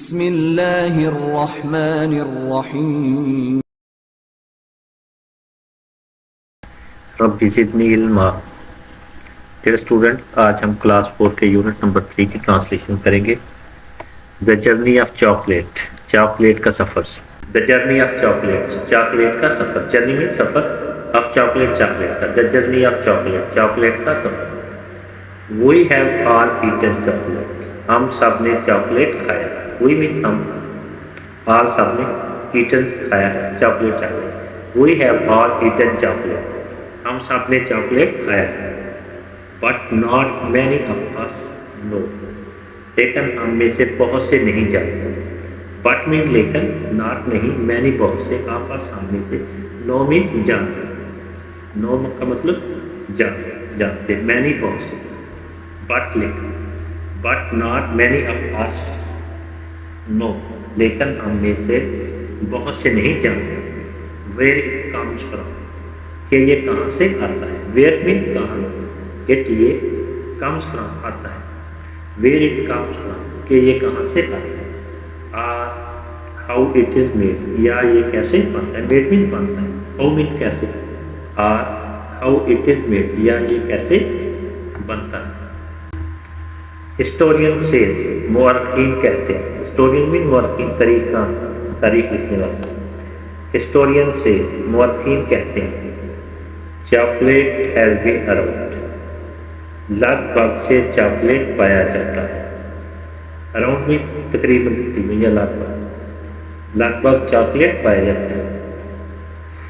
बिस्मिल्लाहिर्रहमानिर्रहीम। रब्बी ज़िदनी इल्मा। Dear student, आज हम क्लास 4 के यूनिट नंबर 3 की ट्रांसलेशन करेंगे। The journey of chocolate, chocolate का सफ़र। The journey of chocolate, chocolate का सफ़र। जर्नी मीन सफ़र, ऑफ चॉकलेट, चॉकलेट का। The journey of chocolate, chocolate का सफ़र। We have all eaten chocolate, हम सब ने चॉकलेट खाया। वी मीन्स हम, ऑल सब ने, ईटन खाया chocolate, chocolate. We have all eaten chocolate, हम सब ने चॉकलेट खाया। But not many of us know, लेकिन हम में से बहुत से नहीं जानते। बट मीन्स लेकिन, नॉट नहीं, मैनी बहुत से, ऑफ अस हम में से, नो मीन्स जानते। नो का मतलब जानते, मैनी बहुत से, बट लेकिन। But not many of us know, लेकिन हम में से बहुत से नहीं जानते। वेयर इट कम्स फ्रॉम, कि ये कहाँ से आता है। वेयर मीन कहाँ, इट ये, कम्स फ्रॉम आता है। वेयर इट कम्स फ्रॉम, कि ये कहाँ से आता है। हाउ इट इज मेड, या ये कैसे बनता है। मेड मीन बनता है, हाउ मीन्स कैसे। हाउ इट इज मेड, या ये कैसे बनता है। हिस्टोरियन सेज, मुअर्रिखीन कहते हैं। हिस्टोरियन मीन मुअर्रिखीन, तारीख लिखने वाला। हिस्टोरियन सेज, मुअर्रिखीन कहते हैं, चॉकलेट हैज बीन अराउंड, लगभग से चॉकलेट पाया जाता है। अराउंड मीन्स तकरीबन, तकरीबन या लगभग चॉकलेट पाया जाता है।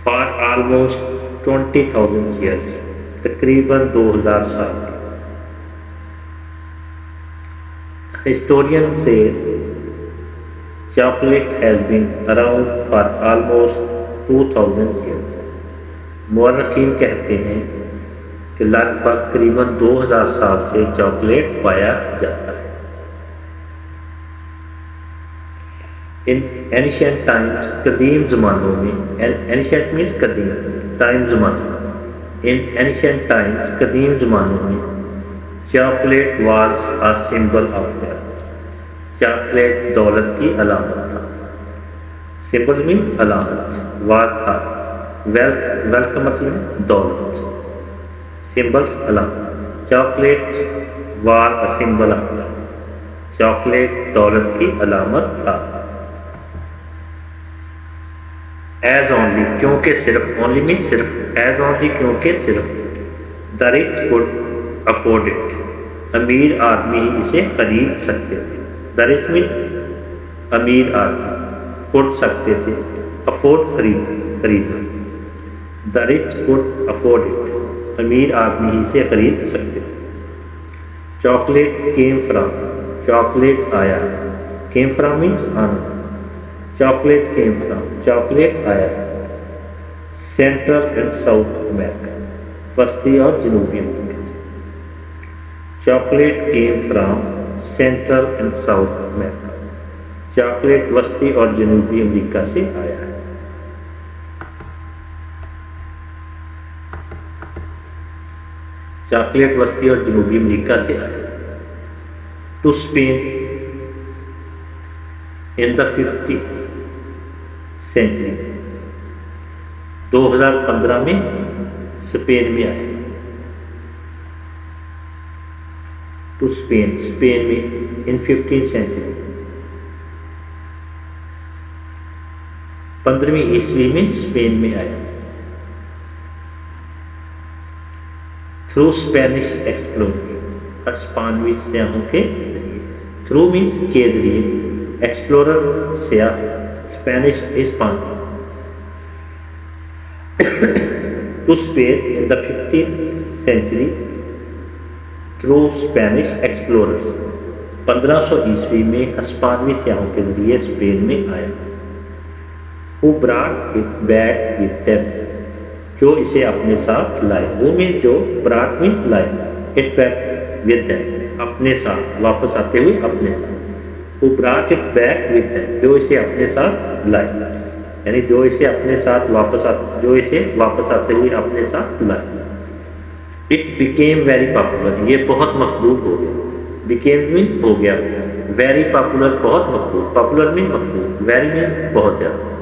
फॉर ऑलमोस्ट 20,000 ईयर्स, तकरीबन 2000 साल। Historian says chocolate has been around for almost 2000 years. मुअर्रिखीन कहते हैं कि लगभग करीबन 2000 साल से चॉकलेट पाया जाता है। इन एंशिएंट टाइम्स, कदीम ज़मानों में, एंशिएंट मीन्स कदीम, टाइम ज़माना। इन एंशिएंट टाइम्स, कदीम ज़मानों में, chocolate was a symbol of wealth, chocolate दौलत की अलामत था। सिंबल मीन अलामत, वाज था, वेल्थ, वेल्थ का मतलब दौलत, सिंबल अलामत। Chocolate was a symbol of wealth, chocolate दौलत की अलामत था। एज ओनली, क्योंकि सिर्फ, ओनली मीन सिर्फ, एज ओनली क्योंकि सिर्फ, the rich could afford it, अमीर आदमी इसे खरीद सकते थे। द रिच मीन्स अमीर आदमी, कुड सकते थे, अफोर्ड खरीदना। The rich could afford it, अमीर आदमी इसे खरीद सकते थे। चॉकलेट केम फ्रॉम, चॉकलेट आया। केम फ्रॉम मीन्स आना। चॉकलेट केम फ्रॉम, चॉकलेट आया। सेंट्रल एंड साउथ अमेरिका, वस्ती और जनूबी अमेरिका से। Chocolate came from central and south America, chocolate वस्ती और जनूबी अमेरिका से आया है। चॉकलेट वस्ती और जनूबी अमेरिका से आया। To Spain in the 50th century, 2015 में स्पेन में आया। टू स्पेन, स्पेन में, इन 15th सेंचुरी, 15वीं ईस्वी में स्पेन में आया। थ्रू स्पेनिश एक्सप्लोरर, स्पेनिश सयाहों के जरिए। थ्रू मीन्स के जरिए, एक्सप्लोरर सयाह, Spanish Spain. To Spain in the 15th century through Spanish explorers, 1500 ईस्वी में स्पेनी सयाहों के जरिए स्पेन में आया। Who brought it back with them, जो इसे अपने साथ लाए। वो मीन्स जो, ब्रॉट मीन्स लाए, इट बैक विद देम, अपने साथ, वापस आते हुए अपने साथ। Who brought it back with them, जो इसे अपने साथ लाए, यानी जो इसे अपने साथ वापस आते हुए अपने साथ लाए। इट बिकेम वेरी पॉपुलर, ये बहुत मकबूल हो गया। बिकेम मीन हो गया, वेरी पॉपुलर बहुत मकबूल, पॉपुलर मीन मकबूल, वेरी मीन बहुत ज़्यादा।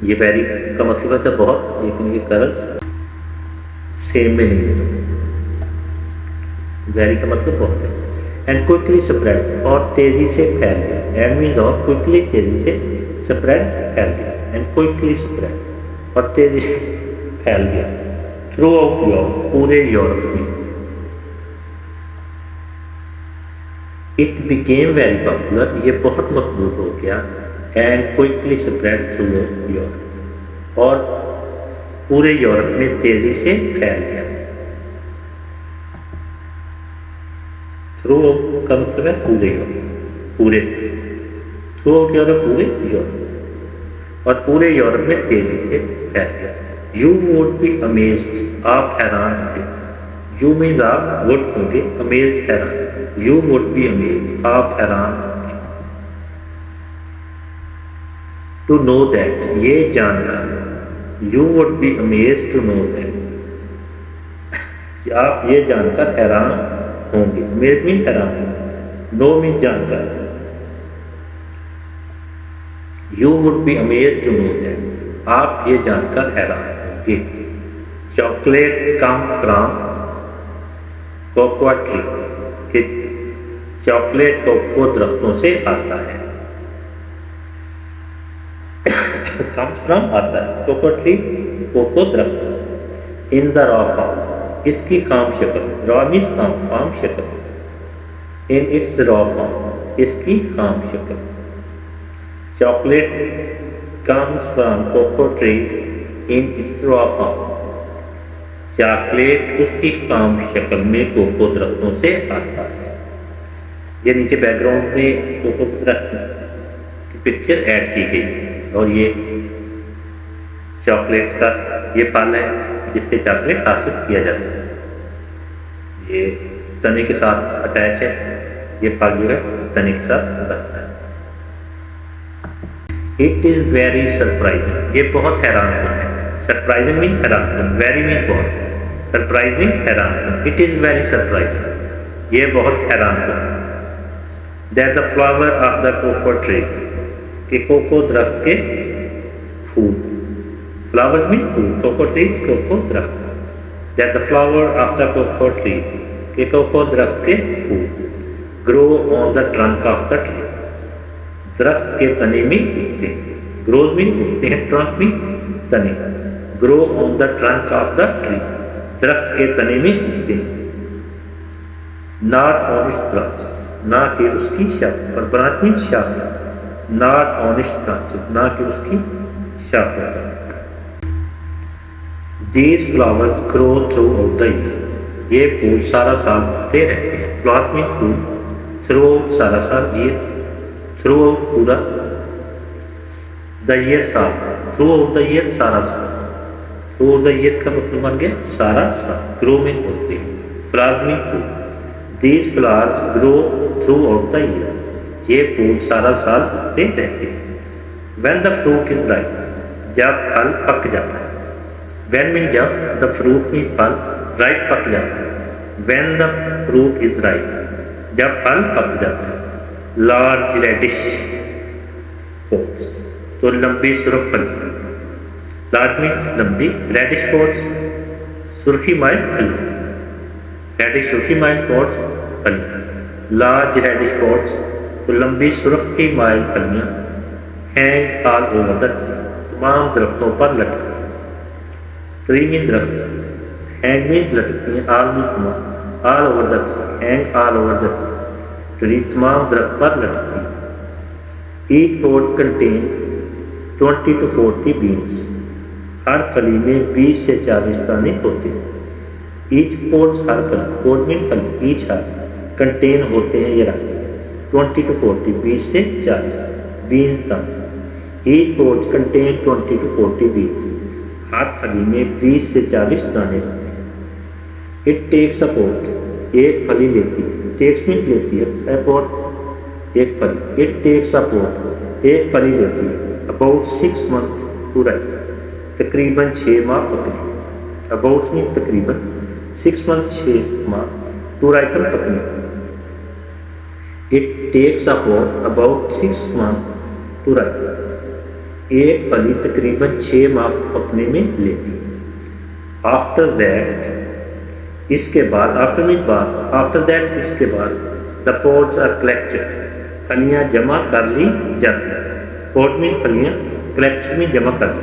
ये वेरी का मतलब है बहुत, लेकिन ये कलर्स सेम में नहीं है। वेरी का मतलब बहुत है। एंड क्विकली स्प्रेड, और तेजी से फैल गया। एंड मीन और क्विकली तेजी से, स्प्रेड फैल गया, एंड क्विकली स्प्रेड और तेजी से फैल गया थ्रू आउट यूरोप, पूरे यूरोप में। इट बिकेम वेरी पॉपुलर, ये बहुत मकबूल हो गया। And quickly spread through Europe, और पूरे यूरोप में तेजी से फैल गया। थ्रू का मतलब है पूरे यूरोप, पूरे थ्रू आउट यूरोप, पूरे यूरोप, और पूरे यूरोप में तेजी से फैल गया। यू वुड बी अमेज्ड, आप हैरान होंगे। यू मीन्स आप, वुड होंगे, अमेज्ड हैरान। यू वुड बी अमेज्ड, आप हैरान होंगे। टू नो दैट, ये जानकर। You would be amazed to know that, आप ये जानकर हैरान होंगे। अमेज्ड मीन हैरान, नो मीन जानकर। You would be amazed to know that, आप ये जानकर हैरान होंगे। Chocolate come from cocoa tree, कि चॉकलेट कोको दरख्तों से आता है। कम फ्रॉम आता है, कोको ट्री कोको दरख्तों से। इन द रॉ फॉर्म, इसकी काम शक्ल, रॉ मीन्स काम, फॉर्म शक्ल। इन इट्स रॉ फॉर्म, इसकी काम शक्ल। Chocolate comes from cocoa tree in its raw form, chocolate उसकी काम शक्ल में कोको दरख्तों से आता है। ये नीचे बैकग्राउंड में कोको दरख्त की पिक्चर ऐड की गई, और ये चॉकलेट्स का ये फल है जिससे चॉकलेट हासिल किया जाता है। ये तने के साथ अटैच है, ये फल जो है तने के साथ बनता है। इट इज वेरी सरप्राइजिंग, ये बहुत हैरानकुन है। सरप्राइजिंग मीन हैरानकुन, वेरी मीन बहुत, सरप्राइजिंग हैरानकुन। इट इज वेरी सरप्राइजिंग, ये बहुत हैरानकुन। That the flower of the cocoa tree, कि कोको दरख्त के फूल, फ्लावर मीन फूल, कोको ट्रीज कोको दरख्त। That the flower of the cocoa tree, कि कोको दरख्त के फूल। Grow on the trunk of the tree, दरख्त के तने में उगते हैं। ग्रोज मीन उगते हैं, ट्रंक मीन तने। Grow on the trunk of the tree, दरख्त के तने में उगते हैं। नॉट ऑन इट्स ब्रांचेस, ना कि उसकी शाख, और ब्रांच मीन शाख। नॉट ऑन इट्स ब्रांचेस, ना कि उसकी शाखों पर। These flowers grow throughout the year, ये फूल सारा साल उगते रहते हैं। फ्लावर मीन फूल, थ्रू आउट सारा साल, ईयर थ्रू आउट पूरा, द ईयर साल, थ्रू आउट द ईयर सारा साल। थ्रू आउट द ईयर का मतलब बन गया सारा साल। ग्रो मीन होते हैं, फ्लावर मीन फूल। These flowers grow throughout the year, ये फूल सारा साल उगते रहते हैं। When the fruit is ripe, जब फल पक जाता है। When मीन जब, the fruit मीन फल, ripe पक जाता है। When the fruit is ripe, जब फल पक जाता है। Large reddish pods, तो लंबी सुर्ख फली। Large मीन्स लंबी, reddish pods सुर्खी माइल फली। Reddish सुर्खी माइल pods फली। Large reddish pods, तो लंबी सुर्खी माइल फलियाँ। Hang all over the tree, तमाम दरख्तों पर लटकी। ट्री मीन दरख्त, हैंग मीन्स लटकती हैं, आल मीन तमाम। All over the tree, hang all over the tree, तमाम दरख्त पर लटकती हैं। Each pod contain 20 to 40 beans, हर फली में 20 से 40 दाने होते हैं। ईच पॉड्स, हर फली, पॉड मीन फली, ईच हर, कंटेन होते हैं, ये रखते हैं 20 to 40, 20 से 40 बीन्स दाने। Each pods contain 20 to 40 beans, हर फली में 20 से 40 दाने होते हैं। इट टेक्स अ पॉट, एक फली लेती है। टेक्स मीन्स लेती है, ए पॉट एक फली। इट टेक्स अ पॉट, एक फली लेती है। अबाउट 6 months टू राइप, तकरीबन 6 माह पकने। अबाउट मीन तकरीबन, 6 months 6 माह टू राइपन पकने। It takes about 6 month to ripen. एक फली तकरीबन 6 माह पकने में लेती है। आफ्टर दैट, इसके बाद, आफ्टर मीन बाद, आफ्टर दैट इसके बाद, द पोड्स आर कलेक्टेड, फलियाँ जमा कर ली जाती हैं। पोड मीन फलियाँ, कलेक्टेड मीन जमा कर ली।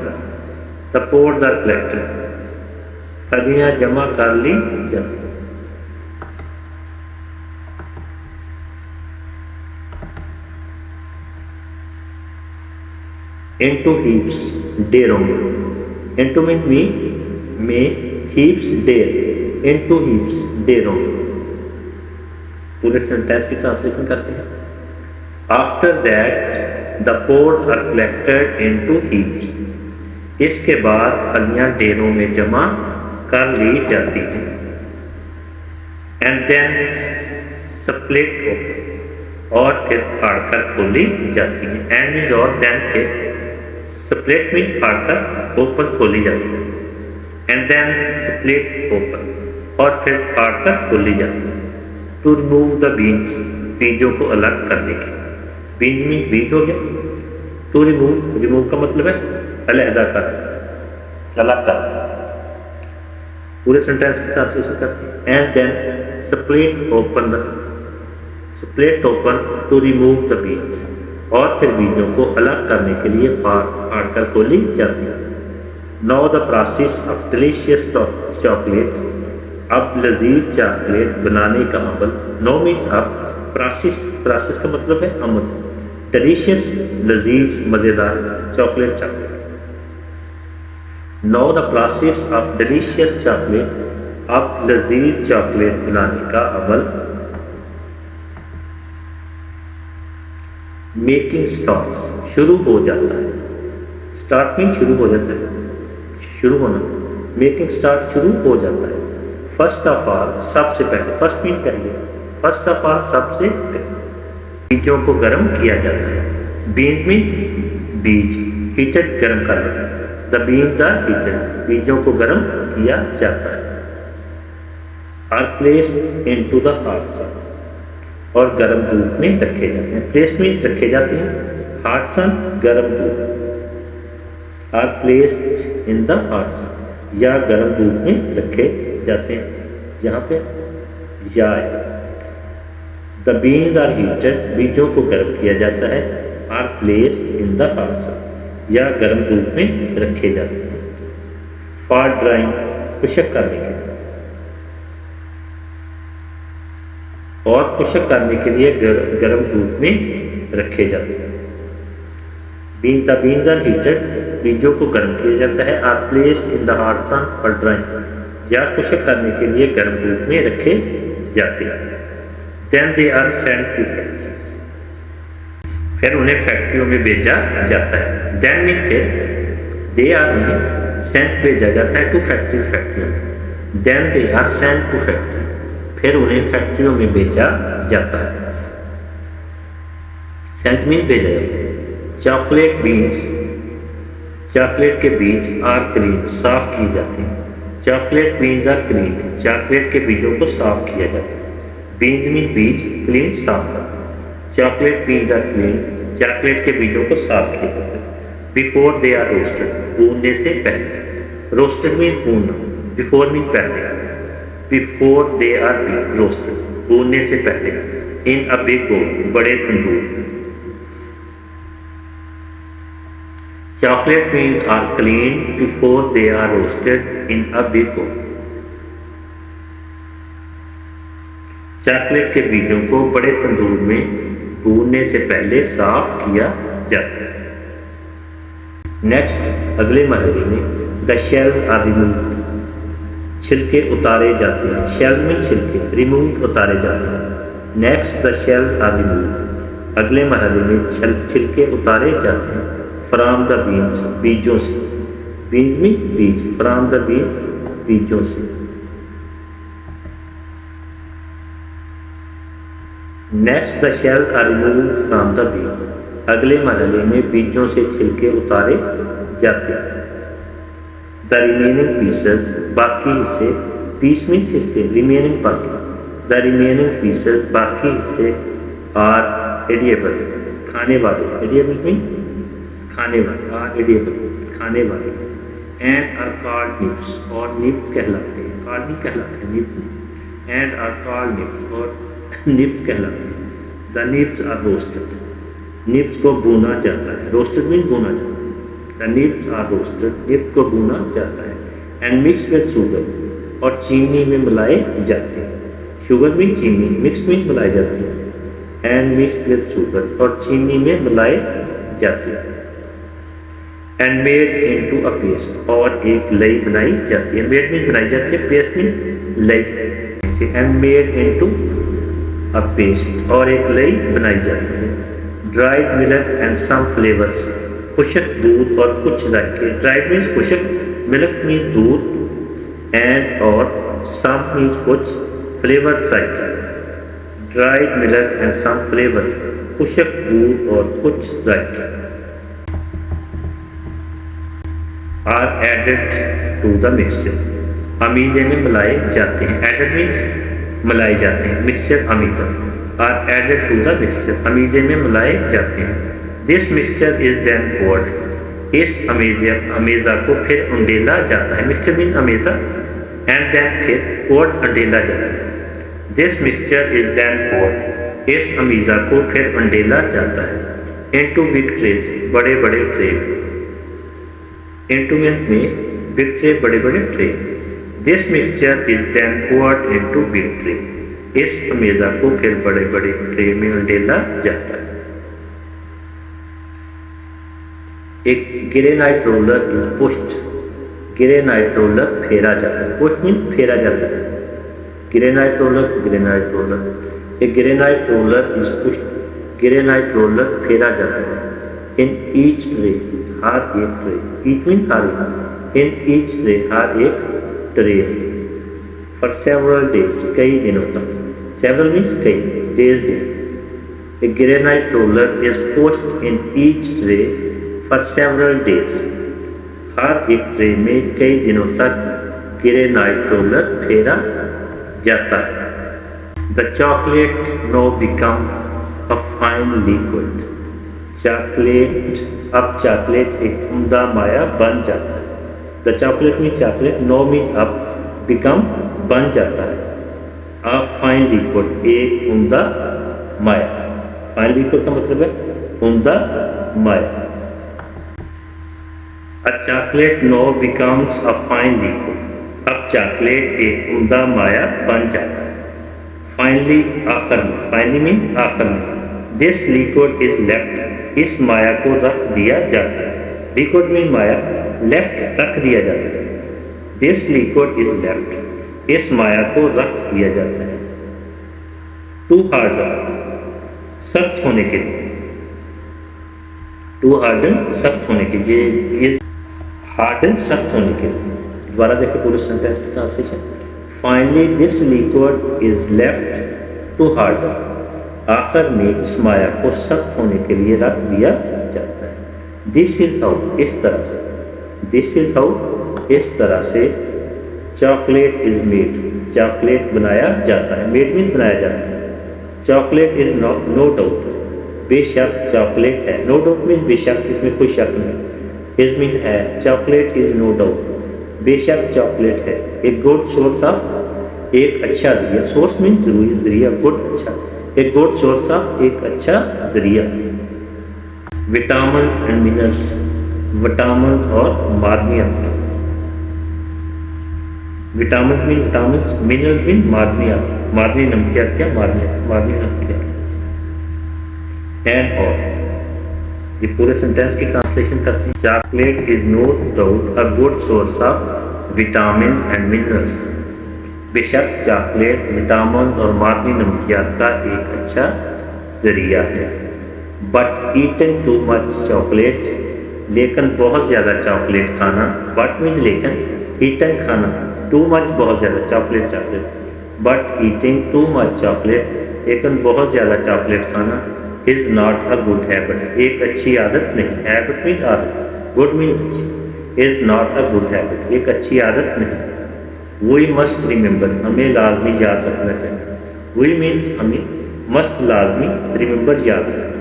द पोड्स आर कलेक्टेड, फलियाँ जमा कर ली जाती हैं। Into heaps, ढेरों में। Into में heaps ढेर, into heaps ढेरों में। पूरे सेंटेंस की ट्रांसलेशन करते हैं। After that the pods are collected into heaps, इसके बाद फलियां ढेरों में जमा कर ली जाती हैं। And then split और फिर फाड़कर खोली जाती है। एंड मीन और, देन फिर, स्प्लिट मीन फाड़कर, ओपन खोली जाती है। एंड देन स्प्लिट ओपन, और फिर फाड़कर खोली जाती है। टू रिमूव द बीन्स, बीजों को अलग करने के। बीज मीन बीज हो गया। टू रिमूव, रिमूव का मतलब है अलहदा कर, अलग कर। पूरे सेंटेंस की ट्रांसलेशन करते हैं। And then split open the, split open to remove the beans, और फिर बीजों को अलग करने के लिए फाड़ कर खोली जाती है। Now the process of delicious chocolate, अब लजीज चॉकलेट बनाने का अमल। नो मीन्स अब, प्रोसेस, प्रोसेस का मतलब है अमल। डिलीशियस लजीज मज़ेदार, chocolate chocolate. Now the process of delicious chocolate, अब लजीज चॉकलेट बनाने का अमल। मेकिंग स्टार्ट, शुरू हो जाता है। स्टार्ट मीन शुरू हो जाता है, शुरू होना। मेकिंग स्टार्ट, शुरू हो जाता है। फर्स्ट ऑफ ऑल, सबसे पहले। फर्स्ट मीन पहले, फर्स्ट ऑफ ऑल सबसे पहले। बीजों को गर्म किया जाता है। बीन्स मीन बीज, हीटेड गर्म कर लेता है। द बीन्स आर हीटेड, बीजों को गर्म किया जाता है। Are placed into the hot sun, और गर्म धूप में रखे जाते हैं। प्लेस में रखे जाते हैं। हॉट सन, गर्म धूप। Are placed in the hot sun, या गर्म धूप में रखे जाते हैं। यहाँ पे या है। द बीन्स आर हीटेड, बीजों को गर्म किया जाता है। Are placed in the hot sun, या गर्म धूप में रखे जाते हैं। फॉर ड्राइंग, खुशक करने के लिए, और खुशक करने के लिए गर्म धूप में रखे जाते हैं। द बीन्स आर हीटेड, बीजों को गर्म किया जाता है। Are placed in the hot sun for drying, या खुशक करने के लिए गर्म धूप में रखे जाते हैं। Then they are sent to factories, फिर उन्हें फैक्ट्रियों में भेजा जाता है। देन मीन फिर, दे आर, उन्हें सेंट भेजा जाता है टू फैक्ट्री, फैक्ट्रियों में। Then they are sent to factory, फिर उन्हें फैक्ट्रियों में भेजा जाता है। सेंट मीन भेजा जाता है। चॉकलेट बीन्स, चॉकलेट के बीज आर क्लीन, साफ किए जाते हैं। Chocolate beans are clean, chocolate के बीजों को साफ किया जाता है। बीन्स मीन बीज, क्लीन साफ करना। Chocolate beans are clean, chocolate के बीजों को साफ किया जाता है। बिफोर दे आर रोस्टेड, भूनने से पहले। रोस्टेड मीन भूनना, बिफोर मीन पहले। बिफोर दे आर रोस्टेड, भूनने से पहले। इन अ बिग बोल, बड़े तंदूर। Chocolate beans are clean before they are roasted in a big bowl. Chocolate के बीजों को बड़े तंदूर में भूनने से पहले साफ किया जाता है। नेक्स्ट, अगले मरहले में द शेल्स आर रिमूव्ड, छिलके उतारे जाते हैं। शेल्स में छिलके, रिमूव उतारे जाते हैं। Next, the shells are removed, अगले मरहले में छिलके उतारे जाते हैं। फ्रॉम द बीन्स, बीजों से। बीन्स में बीज, फ्रॉम द बीन, बीजों से। Next, the shells are removed from the bean, अगले मरहले में बीजों से छिलके उतारे जाते हैं। द रिमेनिंग पीसेस, बाकी हिस्से। पीस मीन्स हिस्से, रिमेनिंग बाकी। द रिमेनिंग पीसेस बाकी हिस्से आर एडिएबल खाने वाले, एडिएबल मीन खाने वाले, आर एडिएबल खाने वाले, एंड आर कॉल्ड निप्स और निप्स कहलाते हैं, कॉल्ड नहीं कहलाते हैं निप्स, एंड आर कॉल्ड निप्स और निप्स कहलाते हैं। द निप्स आर रोस्टेड, निप्स को भूना जाता है, रोस्टेड मीन भूना जाता है, द निप्स आर रोस्टेड, निप्स को भूना जाता है, एंड मिक्स विद शुगर और चीनी में मिलाए जाते हैं, शुगर मीन चीनी, मिक्स मीन मिलाए जाते हैं, एंड मिक्स विद शुगर और चीनी में मिलाए जाते हैं, and made into a paste और एक लई बनाई जाती है, मेड मीन बनाई जाती है, पेस्ट मीन लई, and made into a paste और एक लई बनाई जाती है। Dried milk and some flavours, खुशक दूध और कुछ जायके, ड्राइड मीन्स खुशक, मिल्क मीन्स दूध, एंड और सम मीन्स कुछ, फ्लेवर जायके, dried milk and some flavour, खुशक दूध और कुछ जायके are added to the mixture, अमीजे में मिलाए जाते हैं, एडेड मीन्स मिलाए जाते हैं, मिक्सचर अमीजा, are added to the mixture, अमीजे में मिलाए जाते हैं। This mixture is then poured, इस अमेजा को फिर उंडेला जाता है, मिक्सचर मीन अमेजा, एंड देन फिर पोर्ड उंडेला जाता है। This mixture is then poured, इस अमीजा को फिर उंडेला जाता है, इनटू बिग ट्रेज, बड़े बड़े ट्रे, इनटू में बिग ट्रे, बड़े बड़े tray. This mixture is then poured into big tray, इस अमेजा को फिर बड़े बड़े ट्रे में उंडेला जाता है। एक granite roller is pushed, granite roller फेरा जाता है, पुश्ड मीन फेरा जाता है, ग्रेनाइट रोलर, ग्रेनाइट रोलर, एक granite roller is pushed, granite roller फेरा जाता है, इन ईच ट्रे, हर एक ट्रे, ईच मीन हर एक, इन ईच ट्रे, हर एक ट्रे, फॉर सेवरल डेज, कई दिनों तक, सेवरल मीन्स कई, डेज दिन। A granite roller is posed in each tray for several days, हर एक ट्रे में कई दिनों तक ग्रेनाइट रोलर फेरा जाता है। The chocolate now become a fine liquid, chocolate, अब चॉकलेट एक उम्दा माया बन जाता है। The chocolate mean chocolate, now mean अब, बिकम बन जाता है, अ फाइन लिक्विड, एक उम्दा माया, फाइन लिक्विड का मतलब है उम्दा माया। A chocolate now becomes a fine liquid, अब चॉकलेट एक उम्दा माया बन जाता है। फाइनली, आखिर में, फाइनली मीन आखिर में, दिस लिक्विड इज लेफ्ट, इस माया को रख दिया जाता है, लिक्विड मीन माया, लेफ्ट रख दिया जाता है, दिस लिक्विड इज लेफ्ट, इस माया को रख दिया जाता है। टू हार्डन, सख्त होने के लिए, टू हार्डन, सख्त होने के लिए, हार्डन सख्त होने के लिए। दोबारा देखो पूरे सेंटेंस की translation. Finally this liquid is left to harden, आखिर में इस माया को सख्त होने के लिए रख दिया जाता है। दिस इज हाउ, इस तरह से, दिस इज हाउ, इस तरह से, चॉकलेट इज मेड, चॉकलेट बनाया जाता है, मेड मीन बनाया जाता है। चॉकलेट इज नो डाउट, बेशक चॉकलेट है, नो डाउट मीन बेशक, इसमें कोई शक नहीं, इज मीन है, चॉकलेट इज नो डाउट, बेशक चॉकलेट है, एक गुड सोर्स ऑफ, एक अच्छा जरिया, सोर्स मीन जरूरी, जरिया, गुड अच्छा, एक गुड सोर्स ऑफ, एक अच्छा जरिया। विटामिन एंड मिनरल्स, विटामिन और मादनियात, vitamin mean vitamin, minerals mean मादनियात, मादनी नमकियात क्या, मादनी नमकियात, एंड और, ये पूरे सेंटेंस की ट्रांसलेशन करते हैं। Chocolate is no doubt a good source of vitamin and minerals, बेशक चॉकलेट विटामिन और मादनी नमकियात का एक अच्छा जरिया है। But eating too much chocolate, लेकिन बहुत ज़्यादा चॉकलेट खाना, बट मीन लेकिन, ईटिंग खाना, टू मच बहुत ज़्यादा, chocolate chocolate, but eating too much chocolate, लेकिन बहुत ज़्यादा चॉकलेट खाना, is not a good habit, एक अच्छी आदत नहीं, हैबिट मीन आदत, गुड मीन अच्छी, is not a good habit, एक अच्छी आदत नहीं। वी मस्ट रिमेंबर, हमें लाजमी याद रखना चाहिए, वही मीन्स हमें मस्ट लाजमी रिमेंबर याद रखना,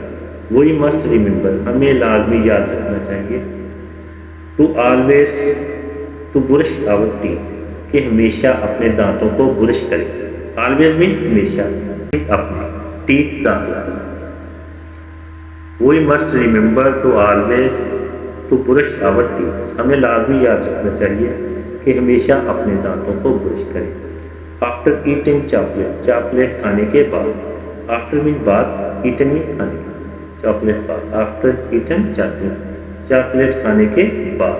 वही मस्ट रिमेंबर हमें लाजमी याद रखना चाहिए। To always to brush our teeth कि हमेशा अपने दांतों को ब्रश करें। ऑलवेज मीन्स हमेशा, अपने टीथ दांतों। We must remember to always to brush our teeth हमें लाजमी याद रखना चाहिए कि हमेशा अपने दांतों को ब्रश करें। आफ्टर ईटिंग चॉकलेट, चॉकलेट खाने के बाद। आफ्टर मीन बाद, ईटन मीन खाने, चॉकलेट बाद। आफ्टर ईटन चॉकलेट, चॉकलेट खाने के बाद।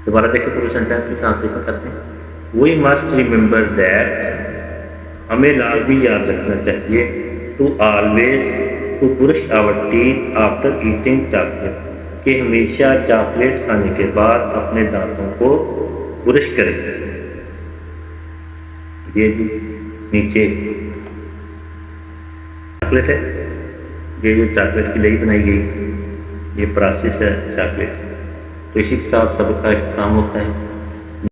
दोबारा देखिए पूरे सेंटेंस की ट्रांसलेशन करते हैं। वी मस्ट रिमेंबर दैट हमें लाजमी याद रखना चाहिए, to always to brush our teeth after eating chocolate कि हमेशा चॉकलेट खाने के बाद अपने दांतों को ब्रश करें। ये जी नीचे चॉकलेट है, ये जो चॉकलेट की लई बनाई गई, ये प्रोसेस है चॉकलेट। तो इसी के साथ सबका इख्तिताम होता है।